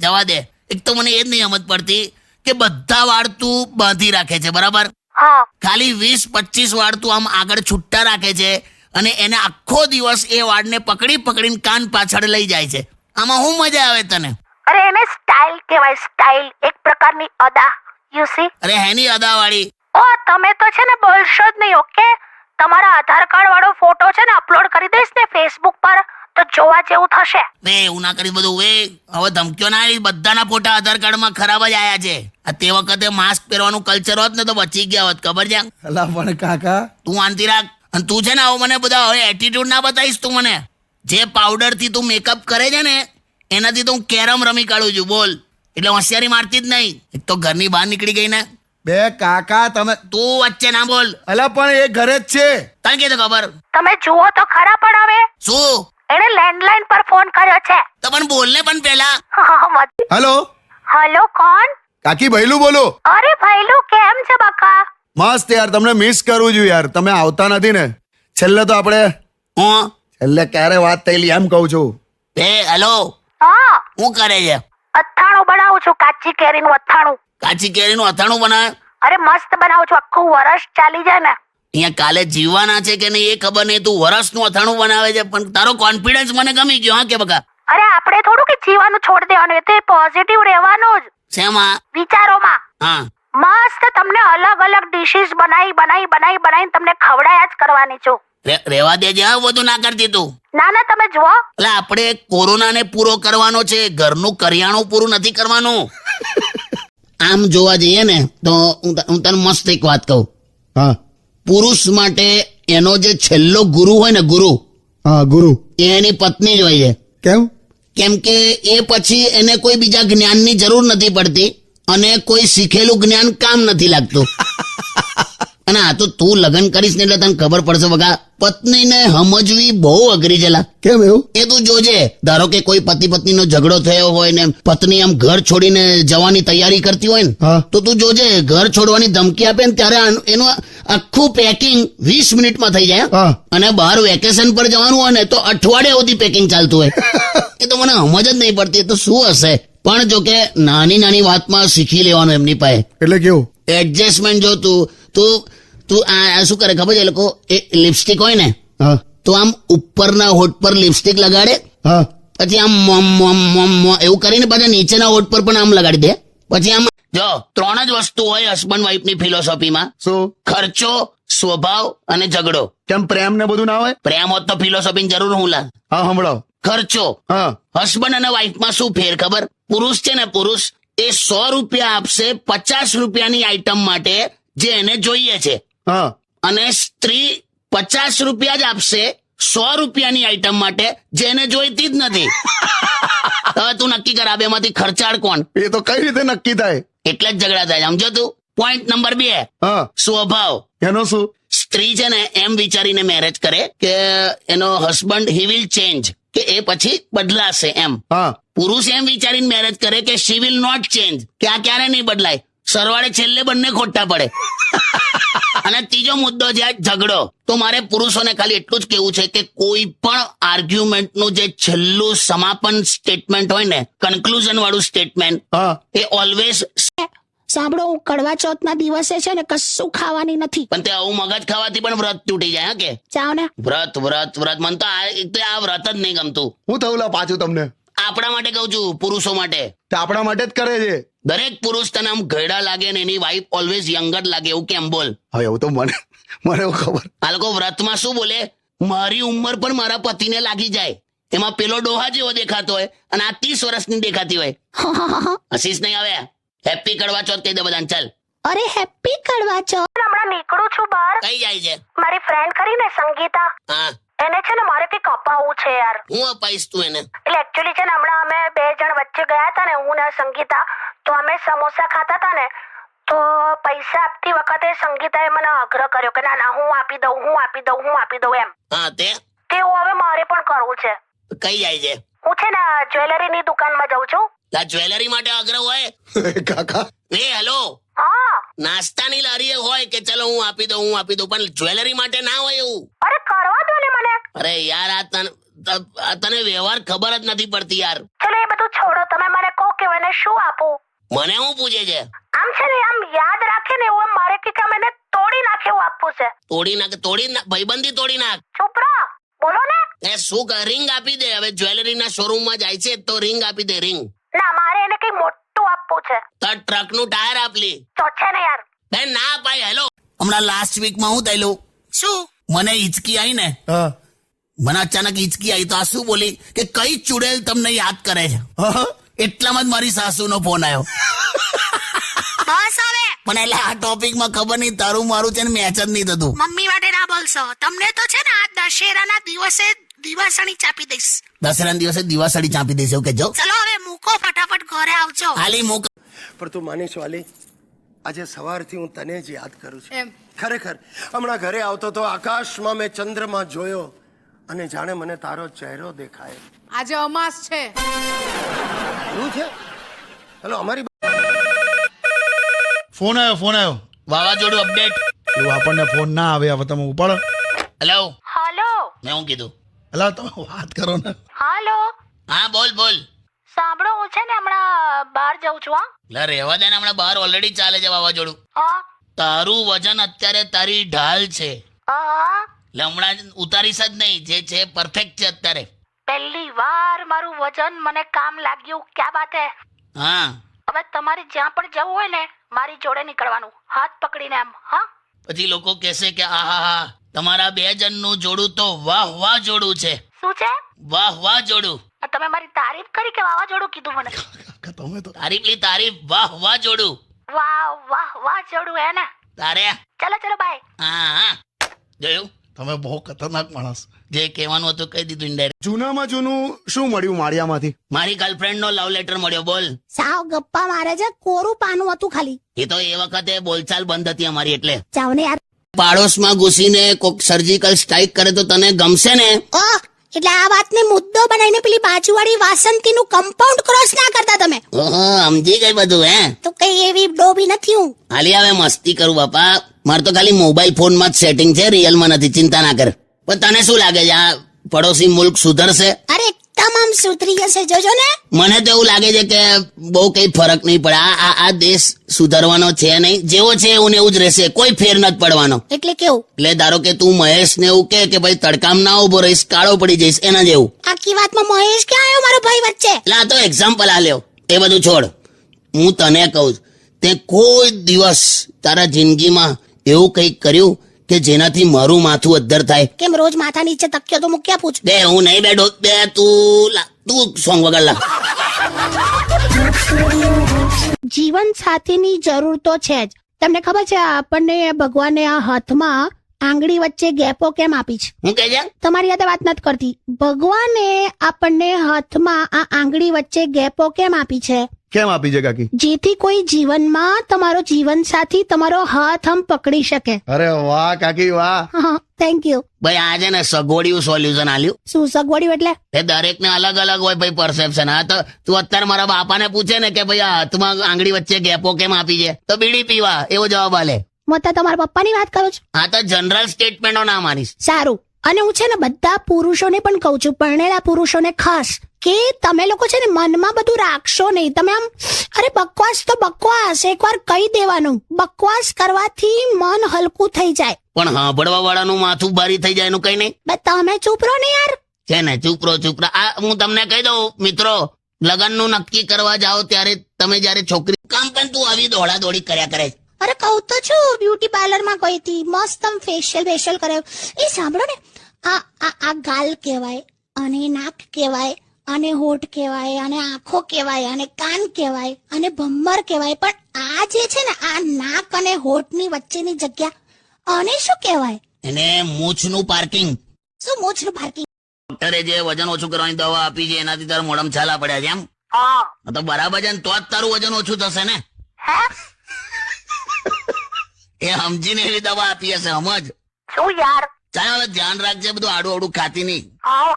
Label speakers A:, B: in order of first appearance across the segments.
A: જવા દે. એક તો મને એ જ નહીં સમજ પડતી કે બધા વાળ તું બાંધી રાખે છે, બરાબર?
B: હા.
A: ખાલી 20-25 વાળ તું આમ આગળ છૂટા રાખે છે અને એને આખો દિવસ એ વાળને પકડીને કાન પાછળ લઈ જાય છે. આમાં શું મજા આવે તને?
B: અરે એને સ્ટાઇલ કહેવાય, સ્ટાઇલ, એક પ્રકારની અદા. You C.
A: અરે હેની અદાવાળી?
B: ઓ તમે તો છે ને બોલશો જ નહીં, ઓકે? તમારા આધાર કાર્ડ વાળો ફોટો છે ને અપલોડ કરી દઈશ ને ફેસબુક પર તો જોવા જેવું થશે.
A: વે એવું ના કરીશ બધું. વે હવે ધમકીઓ ના આવી. બધાના ફોટા આધાર કાર્ડમાં ખરાબ જ આયા છે. આ તે વખતે માસ્ક પહેરવાનું કલ્ચર હોત ને તો બચી ગયા હોત, ખબર છે?
C: અલા પણ કાકા,
A: તું આંતી રાખ. અને તું છે ને હવે મને બધા હવે એટીટ્યુડ ના બતાવીશ તું મને. જે પાવડર થી તું મેકઅપ કરે છે ને એનાથી તો હું કેરમ રમી કાઢું છું, બોલ. એટલે હોશિયારી મારતી જ નહીં. એક તો ઘરની બહાર નીકળી ગઈ ને.
C: બે કાકા તમે
A: તું વચ્ચે ના બોલ.
C: અલા પણ એ ઘરે જ છે.
A: તને કે ખબર?
B: તમે જુઓ તો ખરા પણ હવે
A: શું?
B: એને લેન્ડલાઇન પર ફોન કર્યો છે.
A: તો પણ બોલ ને પણ પેલા.
C: હેલો
B: હેલો, કોણ?
C: કાકી, ભૈલું બોલો.
B: અરે ભૈલું, કેમ છે બકા?
C: મસ્ત યાર, તમને મિસ કરું છું યાર. તમે આવતા નથી ને. છેલ્લે તો આપણે
A: હું
C: છેલ્લે ક્યારે વાત થયેલી એમ કહું છું.
A: હેલો,
B: હા,
A: શું કરે છે?
B: અથાણું બનાવું છું, કાચી કેરીનું અથાણું.
A: કાચી કેરીનું અથાણું બનાવે?
B: અરે મસ્ત બનાવું છું, આખું વરસ ચાલી જાય ને.
A: અહીંયા કાલે જીવવાના છે કે નહીં એ ખબર નહીં. તું વરસનું અથાણું બનાવે છે પણ તારો કોન્ફિડન્સ મને ગમી ગયો. હા કે બકા?
B: અરે આપણે થોડું કે જીવાનું છોડ દેવાનું, એ તો પોઝિટિવ રહેવાનું જ.
A: શેમાં?
B: વિચારોમાં.
A: હા.
B: મસ્ત તમને અલગ અલગ ડિશિસ બનાવીને તમને ખવડાયા જ કરવાની છું.
A: રેવા દેજે, હા બધું ના કરતી તું.
B: ના તમે જુઓ.
A: એટલે આપણે કોરોનાને પૂરો કરવાનો છે, ઘરનું કરિયાણું પૂરું નથી કરવાનું. આમ જોવા જઈએ ને તો હું તને મસ્ત એક વાત કહું.
C: હા.
A: પુરુષ માટે એનો જે છેલ્લો ગુરુ હોય ને, ગુરુ,
C: હા, ગુરુ,
A: એ એની પત્ની જ હોય છે.
C: કેમ?
A: કેમ કે એ પછી એને કોઈ બીજા જ્ઞાનની જરૂર નથી પડતી અને કોઈ શીખેલું જ્ઞાન કામ નથી લાગતું. અને આ તો તું લગ્ન કરીશ ને એટલે તને ખબર પડશે બગા. પત્નીને સમજવી બહુ અઘરી છે લા.
C: કેમ એવું?
A: એ તું જોજે. ધારો કે કોઈ પતિ પત્નીનો ઝઘડો થયો હોય ને પત્ની આમ ઘર છોડીને જવાની તૈયારી કરતી હોય ને,
C: હા,
A: તો તું જોજે ઘર છોડવાની ધમકી આપે ને ત્યારે એનું આખું પેકિંગ 20 મિનિટમાં થઈ જાય.
C: હા.
A: અને બહાર વેકેશન પર જવાનું હોય ને તો અઠવાડિયા સુધી પેકિંગ ચાલતું હોય. એ તો મને સમજ જ નહીં પડતી. તો શું હશે? પણ જો કે નાની વાતમાં શીખી લેવાનું એમની પાસે.
C: એટલે કેવું?
A: એડજસ્ટમેન્ટ. જો તું આ શું કરે ખબર છે? એ લોકો એ લિપસ્ટિક હોય ને,
C: હા,
A: તો આમ ઉપરના હોઠ પર લિપસ્ટિક લગાડે,
C: હા,
A: પછી આમ મોમ એવું કરીને પાછા નીચેના હોઠ પર પણ આમ લગાડી દે. પછી આમ જો 3 જ વસ્તુ હોય હસબન્ડ વાઈફની ફિલોસોફીમાં:
C: શું?
A: ખર્ચો, સ્વભાવ અને ઝઘડો.
C: કેમ પ્રેમ ને બધું ના હોય?
A: પ્રેમ હોત તો ફિલોસોફીની જરૂર હું લા?
C: હા, સંભળાવ.
A: ખર્ચો.
C: હા,
A: હસબન્ડ અને વાઈફમાં શું ફેર ખબર? પુરુષ છે ને, પુરુષ એ 100 રૂપિયા આપશે 50 રૂપિયાની આઈટમ માટે જે એને જોઈએ છે,
C: હા,
A: અને સ્ત્રી 50 રૂપિયા જ આપશે 100 રૂપિયાની આઈટમ માટે જે એને જોઈતી જ નથી. હવે તું નક્કી કર આ બેમાંથી ખર્ચાળ કોણ?
C: એ તો કઈ રીતે નક્કી થાય?
A: એટલે જ ઝઘડા થાય, સમજો તું. પોઈન્ટ નંબર 2,
C: હા,
A: સ્વભાવ.
C: એનો શું?
A: સ્ત્રી છે ને એમ વિચારીને મેરેજ કરે કે એનો હસબન્ડ હી વિલ ચેન્જ, કે એ પછી બદલાશે એમ.
C: હા,
A: પુરુષ એમ વિચારીને મેરેજ કરે કે શી વિલ નોટ ચેન્જ, કે આ ક્યારે નહીં બદલાય. સરવાળે છેલ્લે બંને ખોટા પડે. અને ત્રીજો મુદ્દો છે ઝઘડો. તો મારે પુરુષોને ખાલી એટલું જ કેવું છે કે કોઈ પણ આર્ગ્યુમેન્ટનું જે છેલ્લું સમાપન સ્ટેટમેન્ટ હોય ને, કન્ક્લુઝન વાળું સ્ટેટમેન્ટ,
C: હા,
A: એ ઓલવેઝ.
B: સાંભળો, હું કડવા ચોથના દિવસે છે ને કશું ખાવાની નથી.
A: પણ તે આવું મગજ ખાવાથી પણ વ્રત તૂટી જાય. હા કે
B: જાઓ ને.
A: વ્રત મને તો આ વ્રત જ નહીં ગમતું.
C: હું થયું લા પાછું તમને?
A: આપણા માટે કહું છું, પુરુષો માટે.
C: તે આપણા માટે જ કરે છે.
A: દરેક પુરુષ તને આમ ઘરડા લાગે ને એની વાઈફ ઓલવેઝ યંગ જ લાગે, એવું કેમ? બોલ.
C: હવે એવું તો મને એવું ખબર.
A: આ લોકો વ્રતમાં શું બોલે? મારી ઉંમર પણ મારા પતિને લાગી જાય. એમાં પેલો ડોહા જેવો દેખાતો હોય અને આ 30 વર્ષની દેખાતી હોય. હસીશ નહીં આવે. હેપી કડવા ચોથ કહી દે બધાને. ચાલ.
B: અરે હેપી કડવા ચોથ. હમણાં નીકળું છું બહાર.
A: કઈ જાય છે?
B: મારી ફ્રેન્ડ કરીને સંગીતા,
A: હા,
B: એને છે ને મારે કંઈક અપાવવું છે યાર.
A: હું અપાઈશ તું એને?
B: એટલે એકચ્યુઅલી છે ને હમણાં અમે 2 જણ વચ્ચે ગયા હતા ને, હું ને સંગીતા, તો અમે સમોસા ખાતા હતા ને, તો પૈસા આપતી વખતે સંગીતાએ મને આગ્રહ કર્યો કે ના હું આપી દઉં એમ.
A: હા,
B: તેવું હવે મારે પણ કરવું છે.
A: કઈ જાય છે?
B: હું છે ને જ્વેલરીની દુકાનમાં જાઉં છું.
A: જ્વેલરી માટે આગ્રહ હોય?
C: કાકા,
A: એ હેલો,
B: હા.
A: નાસ્તાની લારીએ હોય કે ચલો હું આપી દઉં, પણ જ્વેલરી માટે ના હોય એવું.
B: અરે કરવા દો ને મને.
A: અરે યાર, આ તને વ્યવહાર ખબર જ નથી પડતી યાર.
B: ચલો એ બધું છોડો, તમે મને કહો કે શું આપું?
A: મને હું પૂછે છે?
B: આમ છે ને આમ યાદ રાખે ને એવું મારે કે આમ એને તોડી નાખે એવું આપવું છે.
A: તોડી નાખ ભાઈબંધી તોડી નાખ.
B: ચૂપ રહો, બોલો ને.
A: એ શું કર, રિંગ આપી દે. હવે જ્વેલરીના શોરૂમમાં જાય છે તો રિંગ આપી દે, રિંગ.
B: ના, મારે એને કઈ મોટું આપવું છે.
A: તો ટ્રકનું ટાયર આપલી.
B: તો છે ને યાર.
A: બેન ના પાય. હેલો, હમણાં લાસ્ટ વીકમાં હું થયેલું?
B: શું?
A: મને હિચકી આવી ને,
C: હા
A: મને અચાનક હિચકી આવી તો આ શું બોલી કે કઈ ચુડેલ તમને યાદ કરે છે.
C: હા
A: એટલામાં જ મારી સાસુનો ફોન આવ્યો.
B: બસ હવે
A: પણ એટલે આ ટોપિકમાં ખબર નહીં, તારું મારું છે ને મેચ જ નહીં થતું.
B: મમ્મી માટે ના બોલશો. તમને તો છે ને આ દશેરાના દિવસે દિવાસળી ચાપી દઈશ.
A: દસરાના દિવસે દિવાસળી ચાંપી દઈશ એવું કહેજો.
B: ચલો હવે મૂકો, ફટાફટ ઘરે આવજો.
A: હાલી મૂક.
D: પણ તું માનીશ વાલી, આજે સવારથી હું તને જ યાદ કરું છું. ખરેખર હમણાં ઘરે આવતો તો આકાશમાં મેં ચંદ્રમાં જોયો અને જાણે મને તારો ચહેરો દેખાય.
E: આજે અમાસ છે.
D: શું છે? હેલો, અમારી
C: ફોન આવ્યો.
A: વાવાઝોડું અપડેટ.
C: એવું આપણને ફોન ના આવે, હવે તમે ઉપાડો.
A: હેલો,
B: હાલો.
A: મેં હું કીધું?
C: એટલે તમે વાત કરો ને.
B: હાલો.
A: હા બોલ બોલ.
B: સાંભળો, હું છે ને હમણાં બહાર જાઉં છું.
A: એટલે રહેવા દે ને, હમણાં બહાર ઓલરેડી ચાલે છે વાવાઝોડું.
B: હા.
A: તારું વજન અત્યારે તારી ઢાલ છે,
B: હા.
A: એટલે હમણાં ઉતારીશ જ નહીં. જે છે પરફેક્ટ છે અત્યારે.
B: પહેલી વાર મારું વજન મને કામ લાગ્યું. ક્યાં વાત હે.
A: હા,
B: હવે તમારે જ્યાં પણ જવું હોય ને મારી જોડે નીકળવાનું, હાથ પકડીને એમ. હા.
A: પછી લોકો કહેશે કે આહા તમારા બે જણનું જોડું તો વાહ વાહ જોડું છે.
B: શું છે?
A: વાહ વાહ જોડું.
B: તમે મારી તારીફ કરી કે વાવાઝોડું કીધું મને?
C: તમે તો
A: તારીફ લી તારીફ. વાહ વાહ જોડું.
B: વાહ વાહ વાહ જોડું હે ને.
A: તારે
B: ચલો ચલો બાય.
A: હા જોયું,
C: તમે બહુ ખતરનાક માણસ.
A: જે કહેવાનું હતું કહી દીધું ઇનડાયરેક્ટ.
C: જૂનામાં જૂનું શું મળ્યું માળિયામાંથી?
A: મારી ગર્લફ્રેન્ડ નો લવ લેટર મળ્યો. બોલ.
B: સાવ ગપ્પા મારે છે. કોરું પાનું હતું ખાલી.
A: એ તો એ વખતે બોલચાલ બંધ હતી અમારી એટલે.
B: જાવ ને યાર.
A: પાડોશમાં ઘૂસીને કોક સર્જિકલ સ્ટ્રાઇક કરે તો તને ગમશે ને?
B: ઓહ, એટલે આ વાતને મુદ્દો બનાવીને પેલી બાજુવાળી વાસંતીનું કમ્પાઉન્ડ ક્રોસ ના કરતા તમે.
A: ઓહો, સમજી ગઈ બધું હે.
B: તો કઈ એવી ડોબી નથી હું.
A: હાલી હવે મસ્તી કરું બાપા. મારે તો ખાલી મોબાઈલ ફોનમાં જ સેટિંગ છે, રિયલમાં નથી. ચિંતા ના કર. પણ તને શું લાગે છે આ પડોશી મુલ્ક સુધરશે?
B: અરે તમામ સુધરી જશે, જોજો ને.
A: મને તો એવું લાગે છે કે બહુ કઈ ફરક નહીં પડે. આ દેશ સુધરવાનો છે નહીં. જેવો છે એવું ને એવું જ રહેશે. કોઈ ફેર નથી પડવાનો.
B: એટલે કેવું?
A: એટલે ધારો કે તું મહેશ ને એવું કે ભાઈ તડકામ ના ઉભો રહીશ, કાળો પડી જઈશ, એના જેવું.
B: આખી વાતમાં મહેશ ક્યાં આવ્યો મારો ભાઈ વચ્ચે?
A: એટલે આ તો એક્ઝામ્પલ આલ્યો. એ બધું છોડ. હું તને કહું, તે કોઈ દિવસ તારા જિંદગીમાં એવું કંઈક કર્યું કે જેનાથી મારું માથું અદ્ધર થાય?
B: કેમ રોજ માથા નીચે તક્યો તો મૂક્યા પૂછ.
A: બે હું નહીં બેઠો. બે તું સોંગ વગર લા.
B: જીવન સાથીની જરૂર તો છે જ. તમને ખબર છે આપણને ભગવાને આ હાથમાં આંગળી વચ્ચે ગેપો કેમ આપી છે?
A: હું કહે છે?
B: તમારી સાથે વાત નથી કરતી. ભગવાને આપણને હાથમાં આ આંગળી વચ્ચે ગેપો કેમ આપી છે?
C: કેમ આપી છે કાકી?
B: જેથી કોઈ જીવનમાં તમારો જીવન સાથી તમારો હાથ આમ પકડી શકે.
C: અરે વાહ કાકી વાહ.
B: હા, થેન્ક યુ.
A: ભાઈ આ છે ને સગવડિયું સોલ્યુશન આલ્યું.
B: શું સગવડ્યું એટલે?
A: એ દરેકને અલગ અલગ હોય ભાઈ પરસેપ્શન. હા તો તું અત્યારે મારા બાપાને પૂછે ને કે ભાઈ આ હાથમાં આંગળી વચ્ચે ગેપો કેમ આપી છે, તો બીડી પીવા એવો જવાબ આલે.
B: હું તો તમારા પપ્પાની વાત કરું છું.
A: હા તો જનરલ સ્ટેટમેન્ટો ના માનીશ.
B: સારું. અને હું છે ને બધા પુરુષોને પણ કહું છું, પરણેલા પુરુષોને ખાસ, કે તમે લોકો છે ને મનમાં બધું રાખશો નહીં. તમે આમ અરે બકવાસ તો બકવાસ એકવાર કહી દેવાનું. બકવાસ કરવાથી મન હલકું થઈ જાય.
A: પણ સાંભળવા વાળાનું માથું ભારી થઈ જાય એનું કઈ નહીં.
B: બે તમે ચૂપ રહો ને યાર.
A: છે ને ચૂપરો. આ હું તમને કહી દઉં મિત્રો, લગ્નનું નક્કી કરવા જાઓ ત્યારે તમે જયારે છોકરી કામ પણ તું આવી દોડા દોડી કર્યા કરે.
B: અરે કહું તો છું, બ્યુટી પાર્લર માં ગઈ હતી, મસ્ત ફેશિયલ કરાયું. એ સાંભળો ને, આ ગાલ કહેવાય, અને નાક કહેવાય, અને હોઠ કહેવાય, અને આંખો કહેવાય, અને કાન કહેવાય, અને ભમર કહેવાય. પણ આ જે છે ને આ નાક અને હોઠની વચ્ચેની જગ્યા, આને શું કહેવાય?
A: એને મૂછનું પાર્કિંગ.
B: શું મૂછનું પાર્કિંગ?
A: ડોક્ટરે જે વજન ઓછું કરવાની દવા આપી છે એનાથી તારા મોઢામાં છાલા પડ્યા છે એમ? તો બરાબર છે ને, તો જ તારું વજન ઓછું થશે ને. એ સમજીને એવી દવા આપી હશે. સમજ.
B: શું યાર?
A: ચાલ હવે ધ્યાન રાખજે, બધું આડું ખાતી નહીં.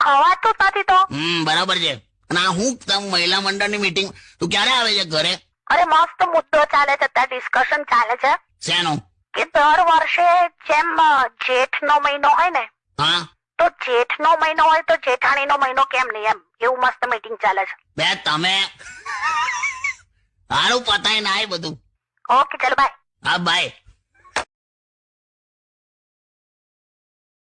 B: ખવાતું નથી તો.
A: બરાબર છે. અને આ હું મહિલા મંડળની મીટિંગ તું ક્યારે આવે છે ઘરે?
B: અરે મસ્ત મુદ્દો ચાલે છે, ત્યાં ડિસ્કશન ચાલે છે
A: શેનો?
B: કે દર વર્ષે જેમ જેઠનો મહિનો હોય ને,
A: હા
B: તો જેઠનો મહિનો હોય તો જેઠાણીનો મહિનો કેમ નહીં, એમ એવું મસ્ત મીટિંગ ચાલે છે.
A: બે તમે હારું પતાય ના બધું.
B: ઓકે ચલો બાય.
A: હા બાય.